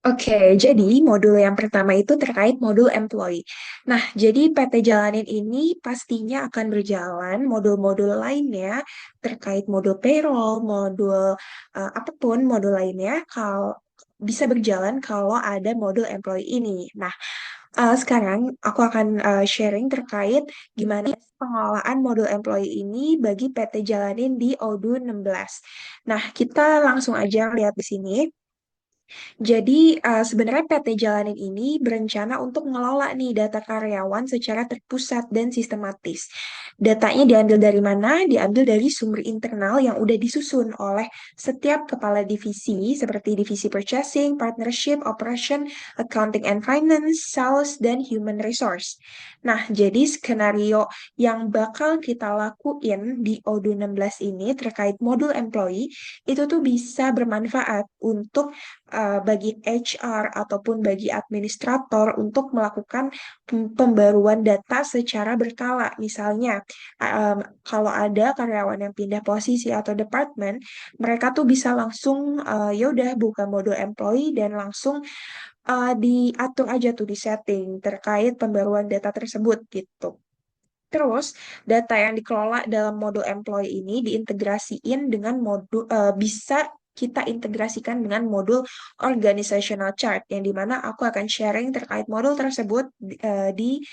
Oke, jadi modul yang pertama itu terkait modul employee. Nah, jadi PT Jalanin ini pastinya akan berjalan modul-modul lainnya terkait modul payroll, modul apapun modul lainnya kalau bisa berjalan kalau ada modul employee ini. Nah, sekarang aku akan sharing terkait gimana pengelolaan modul employee ini bagi PT Jalanin di ODU 16. Nah, kita langsung aja lihat di sini. Jadi, sebenarnya PT Jalanin ini berencana untuk mengelola nih data karyawan secara terpusat dan sistematis. Datanya diambil dari mana? Diambil dari sumber internal yang udah disusun oleh setiap kepala divisi, seperti divisi purchasing, partnership, operation, accounting and finance, sales, dan human resource. Nah, jadi skenario yang bakal kita lakuin di ODU 16 ini terkait modul employee itu tuh bisa bermanfaat untuk bagi HR ataupun bagi administrator untuk melakukan pembaruan data secara berkala. Misalnya, kalau ada karyawan yang pindah posisi atau departemen, mereka tuh bisa langsung ya udah buka modul employee dan langsung diatur aja tuh di setting terkait pembaruan data tersebut gitu. Terus, data yang dikelola dalam modul employee ini diintegrasiin dengan modul bisa kita integrasikan dengan modul organizational chart yang dimana aku akan sharing terkait modul tersebut di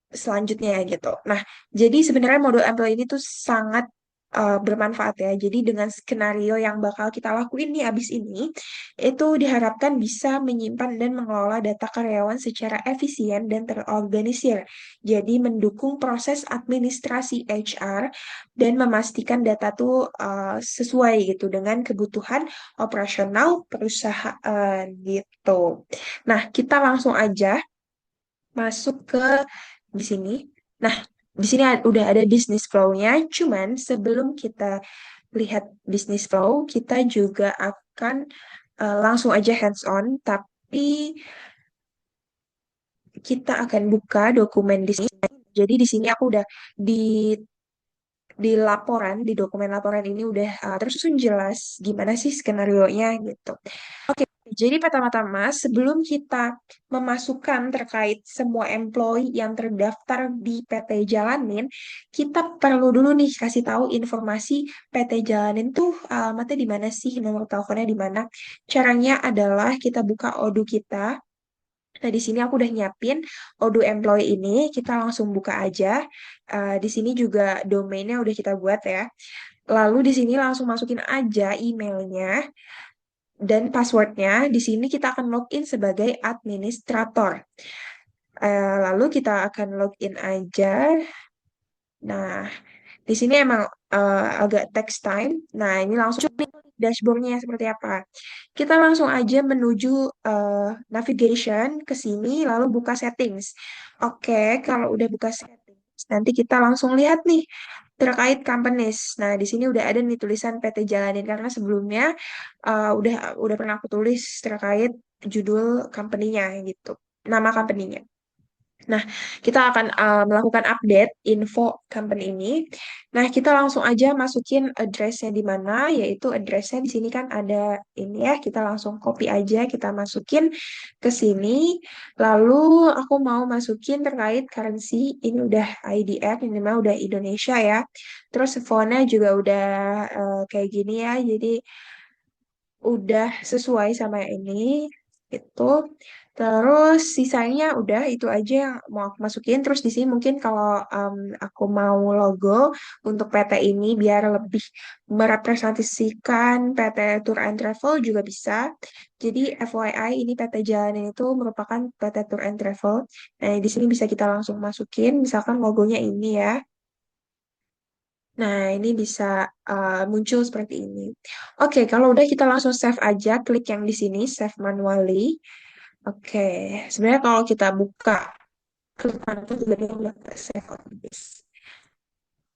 selanjutnya gitu. Nah, jadi sebenarnya modul employee ini tuh sangat bermanfaat ya. Jadi dengan skenario yang bakal kita lakuin nih abis ini, itu diharapkan bisa menyimpan dan mengelola data karyawan secara efisien dan terorganisir. Jadi mendukung proses administrasi HR dan memastikan data tuh sesuai gitu dengan kebutuhan operasional perusahaan gitu. Nah, kita langsung aja masuk ke di sini. Nah, di sini udah ada business flow-nya, cuman sebelum kita lihat business flow, kita juga akan langsung aja hands on, tapi kita akan buka dokumen di sini. Jadi di sini aku udah di di dokumen laporan ini udah tersusun jelas gimana sih skenario-nya gitu. Oke, jadi pertama-tama sebelum kita memasukkan terkait semua employee yang terdaftar di PT Jalanin, kita perlu dulu nih kasih tahu informasi PT Jalanin tuh alamatnya di mana sih, nomor teleponnya di mana. Caranya adalah kita buka Odoo kita. Nah, di sini aku udah nyiapin Odoo employee ini, kita langsung buka aja. Di sini juga domainnya udah kita buat ya. Lalu di sini langsung masukin aja emailnya dan passwordnya. Di sini kita akan login sebagai administrator. Lalu kita akan login aja. Nah, di sini emang agak text time. Nah, ini langsung dashboardnya seperti apa. Kita langsung aja menuju navigation ke sini, lalu buka settings. Oke, kalau udah buka settings, nanti kita langsung lihat nih terkait companies. Nah, di sini udah ada nih tulisan PT Jalanin karena sebelumnya udah pernah aku tulis terkait judul company-nya gitu, nama company-nya. Nah, kita akan melakukan update info company ini. Nah, kita langsung aja masukin address-nya di mana, yaitu address-nya di sini kan ada ini ya, kita langsung copy aja, kita masukin ke sini. Lalu aku mau masukin terkait currency, ini udah IDR, ini mah udah Indonesia ya. Terus phone-nya juga udah kayak gini ya, jadi udah sesuai sama yang ini itu. Terus sisanya udah itu aja yang mau aku masukin. Terus di sini mungkin kalau aku mau logo untuk PT ini biar lebih merepresentasikan PT Tour and Travel juga bisa. Jadi FYI ini PT Jalanan itu merupakan PT Tour and Travel. Nah, di sini bisa kita langsung masukin misalkan logonya ini ya. Nah, ini bisa muncul seperti ini. Oke, kalau udah kita langsung save aja, klik yang di sini, save manually. Oke, sebenarnya kalau kita buka klik kanan itu juga dia udah save otomatis.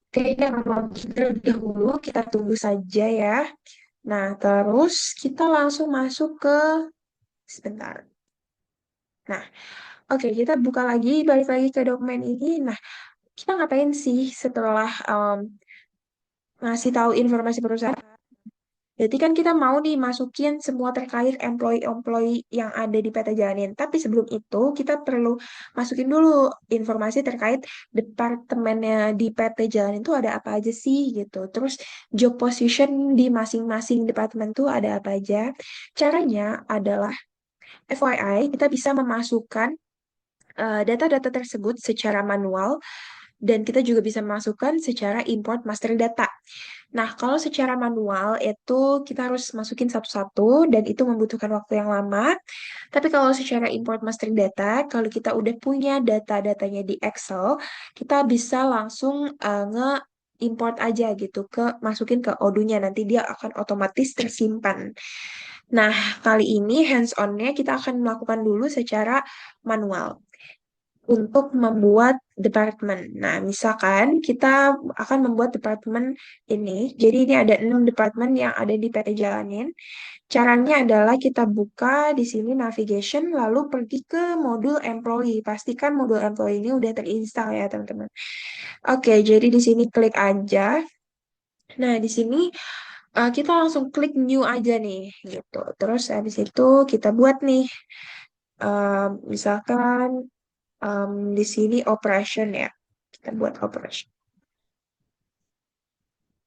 Oke, ini akan launching terlebih dahulu, kita tunggu saja ya. Nah, terus kita langsung masuk ke sebentar. Nah, oke, kita buka lagi, balik lagi ke dokumen ini. Nah, kita ngapain sih setelah ngasih tahu informasi perusahaan? Berarti kan kita mau nih masukin semua terkait employee-employee yang ada di PT Jalanin. Tapi sebelum itu kita perlu masukin dulu informasi terkait departemennya di PT Jalanin itu ada apa aja sih gitu. Terus job position di masing-masing departemen tuh ada apa aja. Caranya adalah FYI, kita bisa memasukkan data-data tersebut secara manual dan kita juga bisa memasukkan secara import master data. Nah, kalau secara manual itu kita harus masukin satu-satu dan itu membutuhkan waktu yang lama. Tapi kalau secara import master data, kalau kita udah punya data-datanya di Excel, kita bisa langsung nge-import aja gitu masukin ke Odoo-nya, nanti dia akan otomatis tersimpan. Nah, kali ini hands-on-nya kita akan melakukan dulu secara manual untuk membuat departemen. Nah, misalkan kita akan membuat departemen ini. Jadi ini ada 6 departemen yang ada di PT Jalanin. Caranya adalah kita buka di sini navigation, lalu pergi ke modul employee. Pastikan modul employee ini udah terinstall ya, teman-teman. Oke, jadi di sini klik aja. Nah, di sini kita langsung klik new aja nih, gitu. Terus habis itu kita buat nih, misalkan di sini operation ya. Kita buat operation.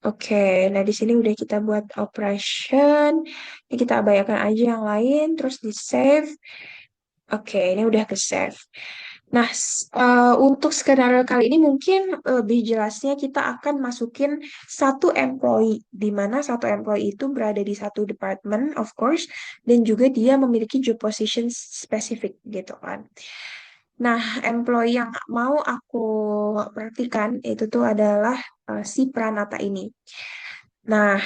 Oke, nah di sini udah kita buat operation. Ini kita abaikan aja yang lain, terus di save. Oke, ini udah ke save. Nah, untuk skenario kali ini mungkin lebih jelasnya kita akan masukin satu employee, di mana satu employee itu berada di satu department, of course, dan juga dia memiliki job position spesifik gitu kan. Nah, employee yang mau aku perhatikan itu tuh adalah si Pranata ini. Nah,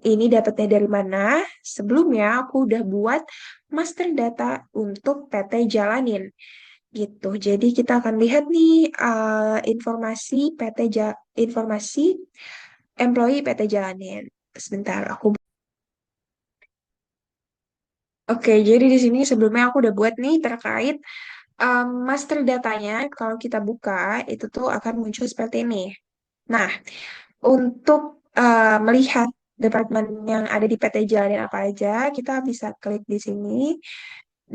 ini dapatnya dari mana? Sebelumnya aku udah buat master data untuk PT Jalanin gitu. Jadi kita akan lihat nih informasi informasi employee PT Jalanin. Sebentar, aku. Oke, jadi di sini sebelumnya aku udah buat nih terkait master datanya. Kalau kita buka, itu tuh akan muncul seperti ini. Nah, untuk melihat departemen yang ada di PT Jalanin apa aja, kita bisa klik di sini.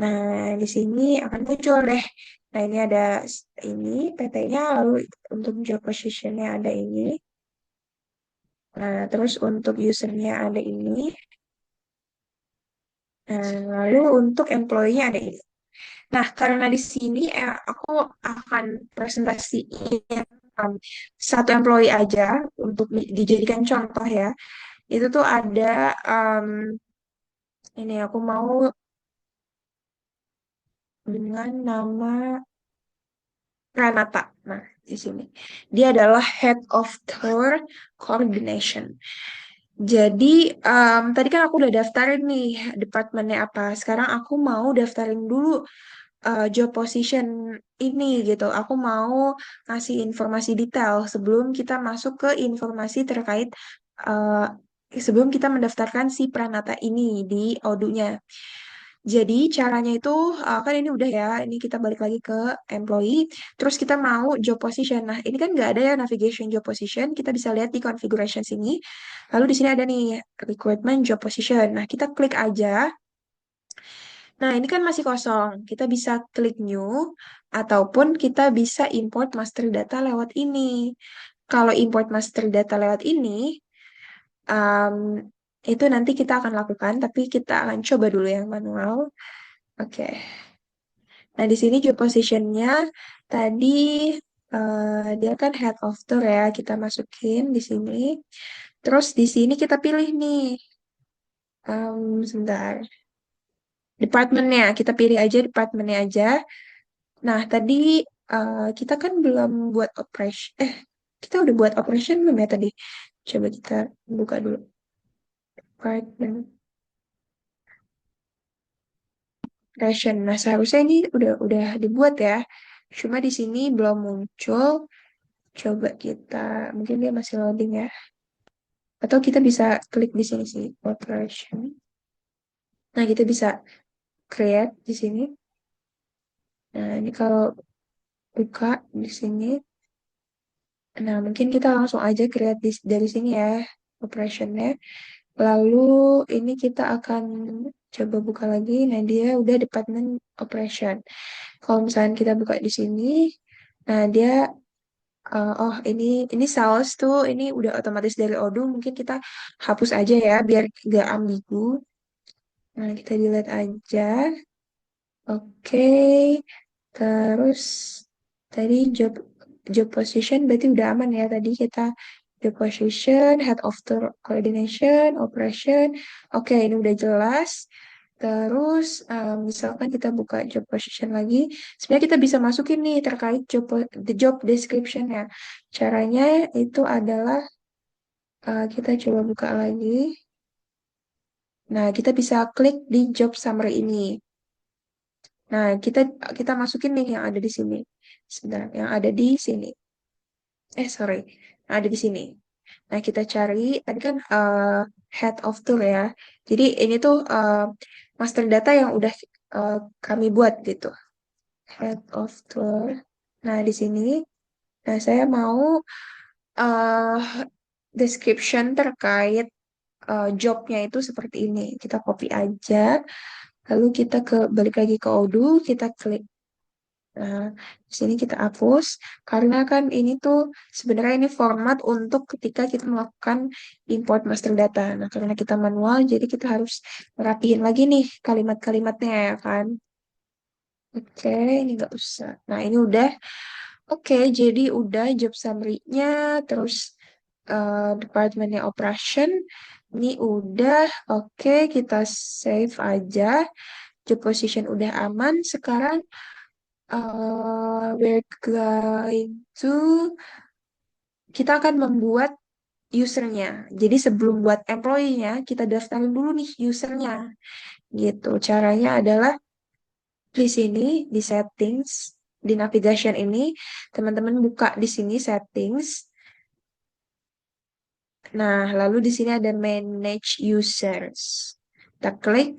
Nah, di sini akan muncul deh. Nah, ini ada ini PT-nya, lalu untuk job position-nya ada ini. Nah, terus untuk user-nya ada ini. Nah, lalu untuk employee-nya ada ini. Nah, karena di sini aku akan presentasiin um, satu employee aja untuk dijadikan contoh ya. Itu tuh ada ini aku mau dengan nama Pranata. Nah, di sini. Dia adalah Head of Tour Coordination. Jadi, tadi kan aku udah daftarin nih departemennya apa. Sekarang aku mau daftarin dulu job position ini gitu. Aku mau ngasih informasi detail sebelum kita masuk ke informasi terkait uh, sebelum kita mendaftarkan si Pranata ini di Odoo-nya. Jadi caranya itu kan ini udah ya, ini kita balik lagi ke employee, terus kita mau job position. Nah, ini kan nggak ada ya navigation job position, kita bisa lihat di configuration sini. Lalu di sini ada nih requirement job position. Nah, kita klik aja. Nah, ini kan masih kosong. Kita bisa klik new ataupun kita bisa import master data lewat ini. Kalau import master data lewat ini, um, itu nanti kita akan lakukan, tapi kita akan coba dulu yang manual. Oke. Nah, di sini job position-nya tadi dia kan head of tour ya, kita masukin di sini. Terus di sini kita pilih nih, sebentar, departemennya. Kita pilih aja departemennya aja. Nah, tadi kita kan belum buat operation. Kita udah buat operation belum ya tadi? Coba kita buka dulu. Department operation. Nah, seharusnya ini udah dibuat ya. Cuma di sini belum muncul. Coba kita, mungkin dia masih loading ya. Atau kita bisa klik di sini sih, operation. Nah, kita bisa create di sini. Nah, ini kalau buka di sini. Nah, mungkin kita langsung aja create dari sini ya, operationnya. Lalu ini kita akan coba buka lagi. Nah, dia udah Department Operation. Kalau misalnya kita buka di sini, nah dia ini sales tuh ini udah otomatis dari Odoo. Mungkin kita hapus aja ya biar gak ambigu. Nah, kita delete aja. Oke. Terus tadi job position berarti udah aman ya. Tadi kita job position, head of the coordination, operation. Oke, ini udah jelas. Terus misalkan kita buka job position lagi, sebenarnya kita bisa masukin nih terkait the job description ya. Caranya itu adalah kita coba buka lagi. Nah, kita bisa klik di job summary ini. Nah, kita masukin nih yang ada di sini. Sebentar, yang ada di sini. Sorry, yang ada di sini. Nah, kita cari tadi kan head of tour ya. Jadi ini tuh master data yang udah uh, kami buat gitu. Head of tour. Nah, di sini, nah saya mau uh, description terkait jobnya itu seperti ini. Kita copy aja, lalu kita balik lagi ke Odoo, kita klik. Nah, di sini kita hapus karena kan ini tuh sebenarnya ini format untuk ketika kita melakukan import master data. Nah, karena kita manual, jadi kita harus merapihin lagi nih kalimat-kalimatnya ya kan. Oke, ini nggak usah. Nah, ini udah. Oke, jadi udah job summary-nya, terus departemennya operation. Ini udah. Oke, kita save aja. Job position udah aman. Sekarang we're going to kita akan membuat usernya. Jadi sebelum buat employee-nya, kita daftarin dulu nih usernya. Gitu. Caranya adalah di sini di settings, di navigation ini, teman-teman buka di sini settings. Nah, lalu di sini ada manage users. Kita klik.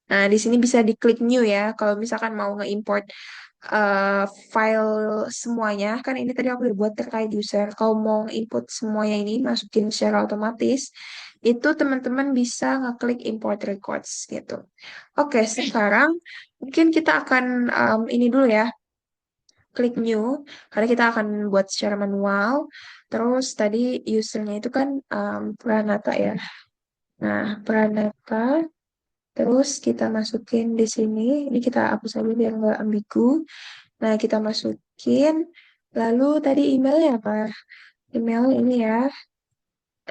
Nah, di sini bisa diklik new ya. Kalau misalkan mau nge-import eh, file semuanya, kan ini tadi aku udah buat terkait user. Kalau mau input semuanya ini masukin secara otomatis, itu teman-teman bisa ngeklik import records gitu. Oke, sekarang mungkin kita akan ini dulu ya, klik new, karena kita akan buat secara manual. Terus tadi usernya itu kan Pranata ya. Nah, Pranata. Terus kita masukin di sini. Ini kita hapus aja biar nggak ambigu. Nah, kita masukin. Lalu tadi emailnya apa? Email ini ya.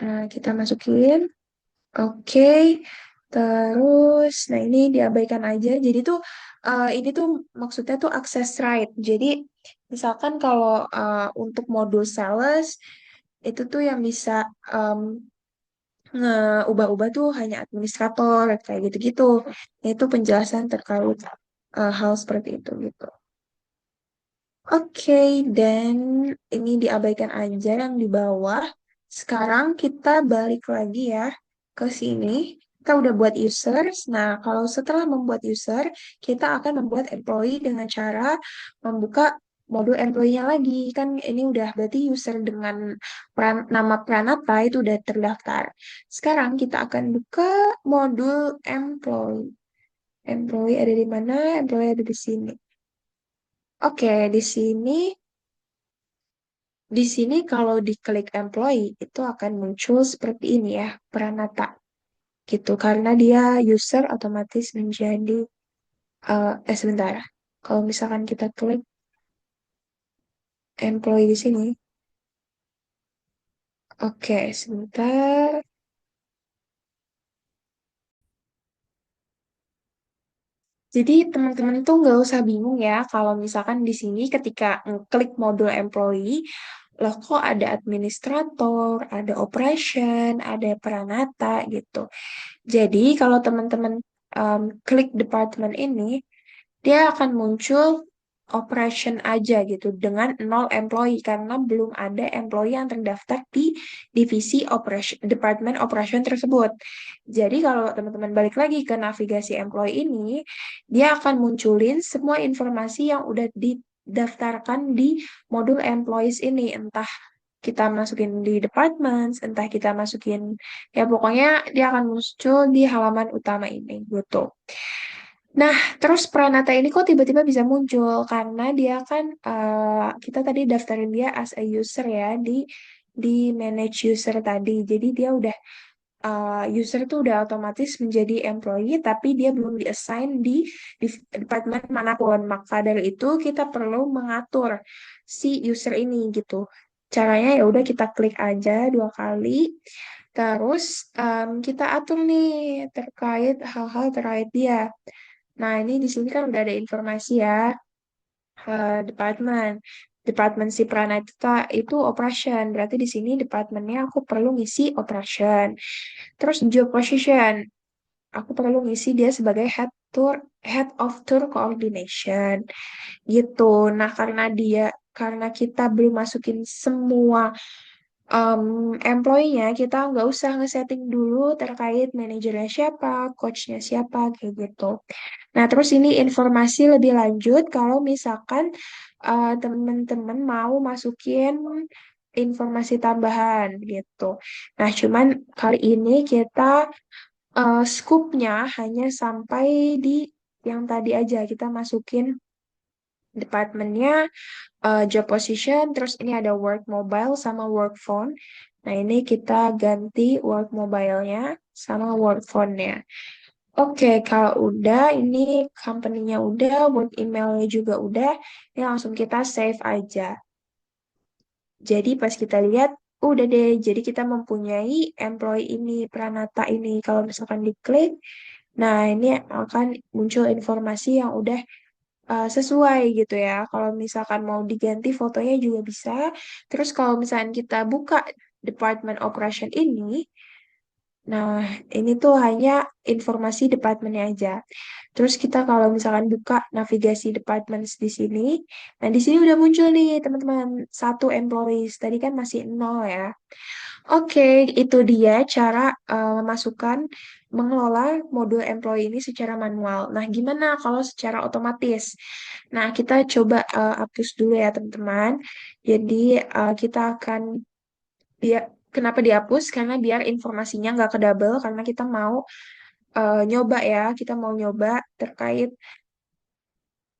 Nah, kita masukin. Oke. Terus, nah ini diabaikan aja. Jadi tuh, ini tuh maksudnya tuh access right. Jadi, misalkan kalau untuk modul sales, itu tuh yang bisa em, ngeubah-ubah tuh hanya administrator kayak gitu-gitu. Itu penjelasan terkait hal seperti itu gitu. Oke, dan ini diabaikan aja yang di bawah. Sekarang kita balik lagi ya ke sini. Kita udah buat users. Nah, kalau setelah membuat user, kita akan membuat employee dengan cara membuka modul employee-nya lagi. Kan ini udah berarti user dengan nama Pranata itu udah terdaftar. Sekarang kita akan buka modul employee. Employee ada di mana? Employee ada di sini. Oke, di sini kalau diklik employee itu akan muncul seperti ini ya, Pranata gitu. Karena dia user otomatis menjadi sebentar. Kalau misalkan kita klik employee di sini, oke, sebentar. Jadi teman-teman tuh nggak usah bingung ya kalau misalkan di sini ketika klik modul employee, loh kok ada administrator, ada operation, ada Pranata gitu. Jadi kalau teman-teman klik departemen ini, dia akan muncul operation aja gitu dengan nol employee karena belum ada employee yang terdaftar di divisi operation departemen operation tersebut. Jadi kalau teman-teman balik lagi ke navigasi employee ini, dia akan munculin semua informasi yang udah didaftarkan di modul employees ini, entah kita masukin di departments, entah kita masukin, ya pokoknya dia akan muncul di halaman utama ini gitu. Nah, terus Pranata ini kok tiba-tiba bisa muncul karena dia kan kita tadi daftarin dia as a user ya di manage user tadi. Jadi dia udah user tuh udah otomatis menjadi employee tapi dia belum diassign di departemen manapun. Maka dari itu kita perlu mengatur si user ini gitu. Caranya ya udah kita klik aja 2 kali. Terus kita atur nih terkait hal-hal terkait dia. Nah, ini di sini kan udah ada informasi ya, department. Department si Prana itu operation. Berarti di sini departemennya aku perlu ngisi operation. Terus job position, aku perlu ngisi dia sebagai head of tour coordination gitu. Nah, karena kita belum masukin semua employee-nya, kita nggak usah ngesetting dulu terkait manajernya siapa, coachnya siapa, kayak gitu. Nah, terus ini informasi lebih lanjut kalau misalkan teman-teman mau masukin informasi tambahan gitu. Nah, cuman kali ini kita scoop-nya hanya sampai di yang tadi aja. Kita masukin departemennya, job position, terus ini ada work mobile sama work phone. Nah, ini kita ganti work mobile-nya sama work phone-nya. Oke, kalau udah, ini company-nya udah, work email-nya juga udah, ini langsung kita save aja. Jadi pas kita lihat, udah deh, jadi kita mempunyai employee ini, Pranata ini. Kalau misalkan diklik, nah ini akan muncul informasi yang udah sesuai gitu ya. Kalau misalkan mau diganti fotonya juga bisa. Terus kalau misalkan kita buka Department Operation ini, nah, ini tuh hanya informasi departemennya aja. Terus kita kalau misalkan buka navigasi departments di sini, nah di sini udah muncul nih teman-teman satu employees. Tadi kan masih nol ya. Oke, itu dia cara memasukkan mengelola modul employee ini secara manual. Nah, gimana kalau secara otomatis? Nah, kita coba hapus dulu ya teman-teman. Jadi kita akan dia kenapa dihapus? Karena biar informasinya nggak kedouble karena kita mau nyoba ya, kita mau nyoba terkait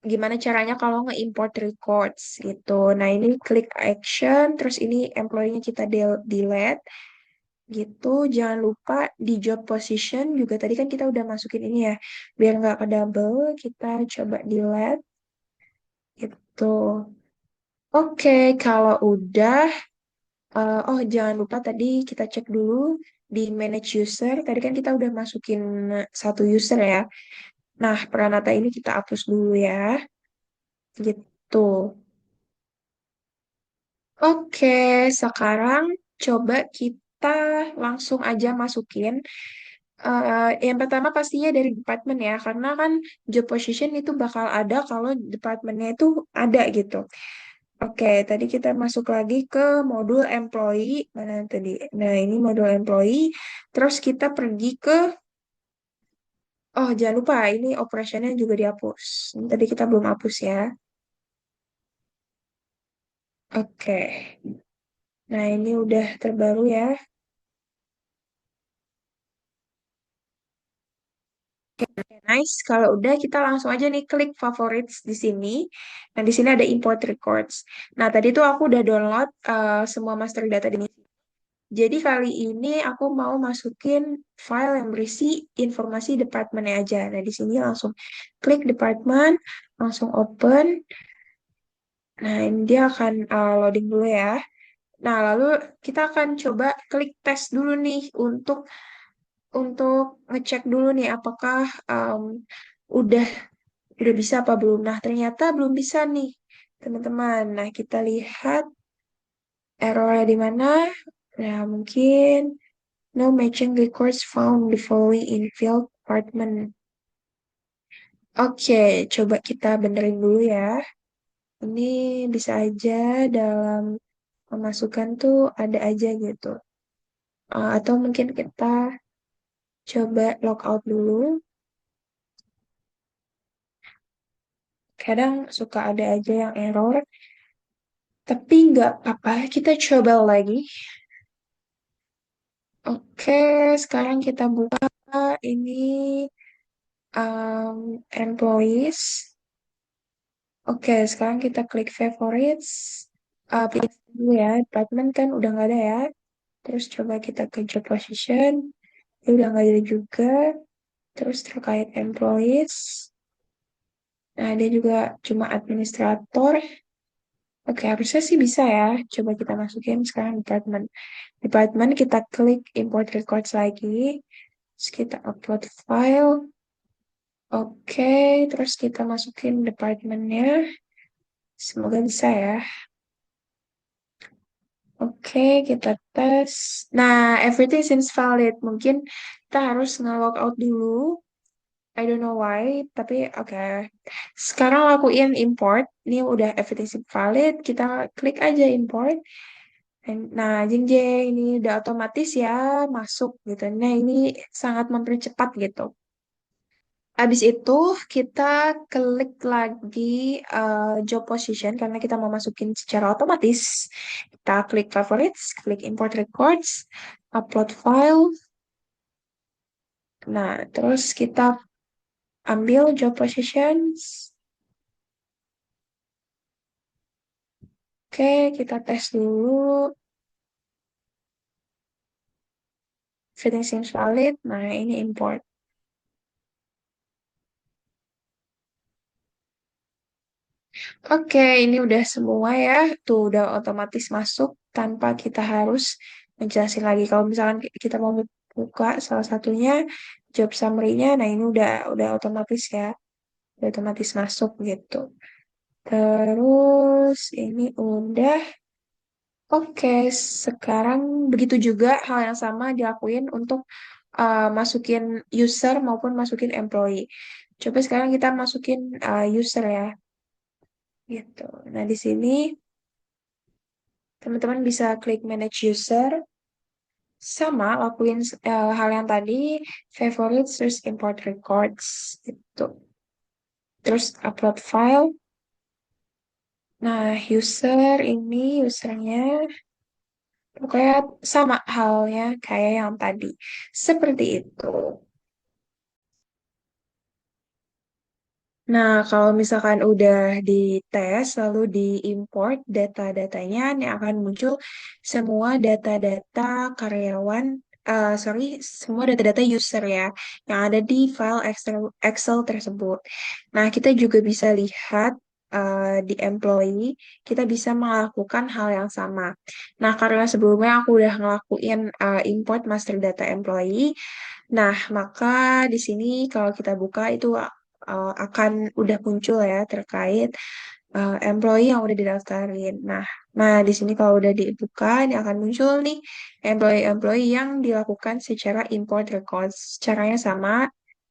gimana caranya kalau nge-import records gitu. Nah, ini klik action, terus ini employee-nya kita delete gitu. Jangan lupa di job position juga tadi kan kita udah masukin ini ya, biar nggak kedouble, kita coba delete gitu. Oke, kalau udah, oh jangan lupa tadi kita cek dulu di manage user. Tadi kan kita udah masukin satu user ya. Nah, Pranata ini kita hapus dulu ya. Gitu. Oke, sekarang coba kita langsung aja masukin. Yang pertama pastinya dari department ya, karena kan job position itu bakal ada kalau departmentnya itu ada gitu. Oke, tadi kita masuk lagi ke modul employee. Mana tadi? Nah, ini modul employee. Terus kita pergi ke, oh jangan lupa, ini operationnya juga dihapus. Ini tadi kita belum hapus ya. Oke, nah ini udah terbaru ya. Nice, kalau udah kita langsung aja nih klik favorites di sini. Nah, di sini ada import records. Nah, tadi tuh aku udah download semua master data di sini. Jadi kali ini aku mau masukin file yang berisi informasi departemennya aja. Nah, di sini langsung klik department, langsung open. Nah, ini dia akan loading dulu ya. Nah, lalu kita akan coba klik tes dulu nih untuk ngecek dulu nih apakah udah udah bisa apa belum. Nah, ternyata belum bisa nih, teman-teman. Nah, kita lihat errornya di mana. Nah, mungkin no matching records found the following infield apartment. Oke, coba kita benerin dulu ya. Ini bisa aja dalam pemasukan tuh ada aja gitu. Atau mungkin kita coba logout dulu. Kadang suka ada aja yang error. Tapi nggak apa-apa, kita coba lagi. Oke, sekarang kita buka ini employees. Oke, sekarang kita klik favorites. Pilih dulu ya, department kan udah nggak ada ya. Terus coba kita ke job position. Ya udah nggak ada juga. Terus terkait employees. Nah, dia juga cuma administrator. Oke, harusnya sih bisa ya. Coba kita masukin sekarang department. Department kita klik import records lagi. Terus kita upload file. Oke, terus kita masukin departemennya. Semoga bisa ya. Oke, kita tes. Nah, everything seems valid. Mungkin kita harus nge-log out dulu. I don't know why, tapi oke. Sekarang lakuin import. Ini udah everything seems valid. Kita klik aja import. Nah, jeng jeng ini udah otomatis ya masuk gitu. Nah, ini sangat mempercepat gitu. Habis itu kita klik lagi job position karena kita mau masukin secara otomatis. Kita klik favorites, klik import records, upload file. Nah, terus kita ambil job positions. Oke, kita tes dulu. Everything seems valid. Nah, ini import. Oke, ini udah semua ya. Tuh udah otomatis masuk tanpa kita harus menjelasin lagi. Kalau misalkan kita mau buka salah satunya job summary-nya, nah ini udah otomatis ya, udah otomatis masuk gitu. Terus ini udah oke. Sekarang begitu juga hal yang sama dilakuin untuk masukin user maupun masukin employee. Coba sekarang kita masukin user ya, gitu. Nah di sini teman-teman bisa klik manage user, sama lakuin hal yang tadi, favorites, terus import records, gitu. Terus upload file. Nah, user ini, usernya, pokoknya sama halnya kayak yang tadi. Seperti itu. Nah, kalau misalkan udah dites, lalu diimport data-datanya, ini akan muncul semua data-data karyawan, sorry, semua data-data user ya, yang ada di file Excel tersebut. Nah, kita juga bisa lihat di employee, kita bisa melakukan hal yang sama. Nah, karena sebelumnya aku udah ngelakuin import master data employee, nah, maka di sini kalau kita buka itu akan udah muncul ya terkait employee yang udah didaftarin. Nah, di sini kalau udah dibuka, ini akan muncul nih employee-employee yang dilakukan secara import records. Caranya sama,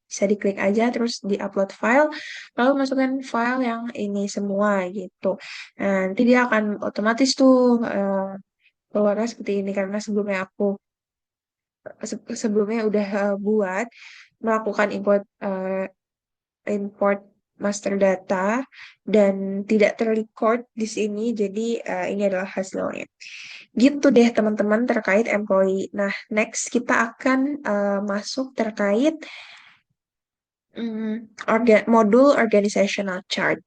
bisa diklik aja terus di-upload file, lalu masukkan file yang ini semua gitu. Nah, nanti dia akan otomatis tuh keluarnya seperti ini karena sebelumnya aku sebelumnya udah buat melakukan import master data dan tidak terrecord di sini. Jadi ini adalah hasilnya. Gitu deh teman-teman terkait employee. Nah, next kita akan masuk terkait modul organizational chart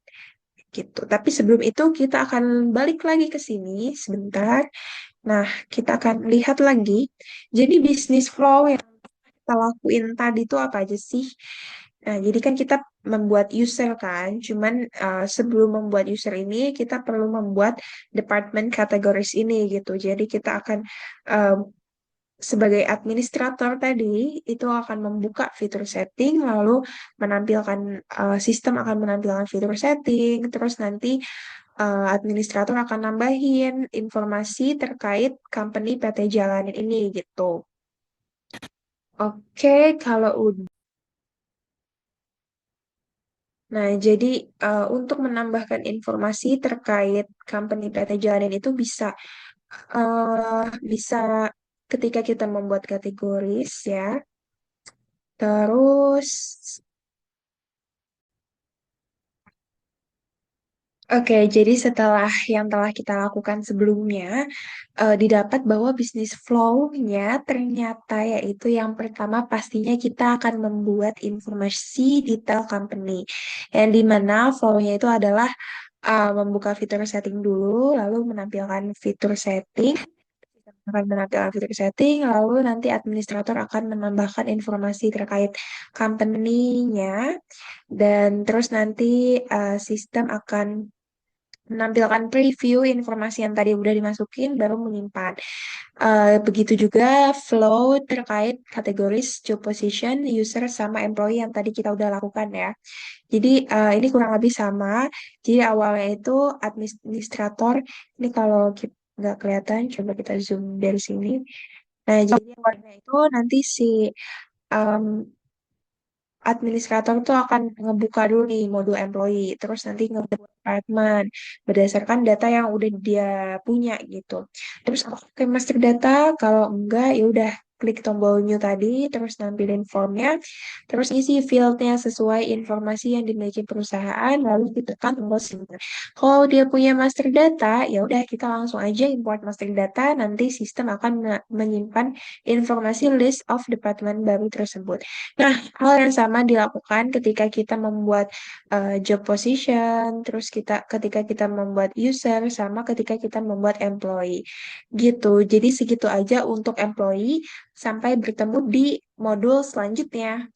gitu. Tapi sebelum itu kita akan balik lagi ke sini sebentar. Nah, kita akan lihat lagi. Jadi bisnis flow yang kita lakuin tadi itu apa aja sih? Nah, jadi kan kita membuat user kan, cuman sebelum membuat user ini kita perlu membuat department kategoris ini gitu. Jadi kita akan uh, sebagai administrator tadi itu akan membuka fitur setting, lalu menampilkan sistem akan menampilkan fitur setting, terus nanti administrator akan nambahin informasi terkait company PT Jalanin ini gitu. Oke, kalau udah. Nah, jadi untuk menambahkan informasi terkait company PT Jalanin itu bisa ketika kita membuat kategoris ya. Terus Oke, jadi setelah yang telah kita lakukan sebelumnya, didapat bahwa bisnis flow-nya ternyata yaitu yang pertama pastinya kita akan membuat informasi detail company. Yang dimana flow-nya itu adalah membuka fitur setting dulu, lalu menampilkan fitur setting, akan menampilkan fitur setting, lalu nanti administrator akan menambahkan informasi terkait company-nya, dan terus nanti sistem akan menampilkan preview informasi yang tadi udah dimasukin baru menyimpan. Begitu juga flow terkait kategoris, job position, user sama employee yang tadi kita udah lakukan ya. Jadi ini kurang lebih sama. Jadi awalnya itu administrator, ini kalau kita nggak kelihatan, coba kita zoom dari sini. Nah, jadi awalnya itu nanti si um, administrator tuh akan ngebuka dulu nih modul employee, terus nanti ngebuka department berdasarkan data yang udah dia punya gitu. Terus oke master data, kalau enggak ya udah klik tombol new tadi, terus nampilin formnya, terus isi fieldnya sesuai informasi yang dimiliki perusahaan, lalu ditekan tombol submit. Kalau dia punya master data, ya udah kita langsung aja import master data, nanti sistem akan menyimpan informasi list of department baru tersebut. Nah, hal yang sama dilakukan ketika kita membuat job position, terus ketika kita membuat user, sama ketika kita membuat employee. Gitu. Jadi segitu aja untuk employee sampai bertemu di modul selanjutnya.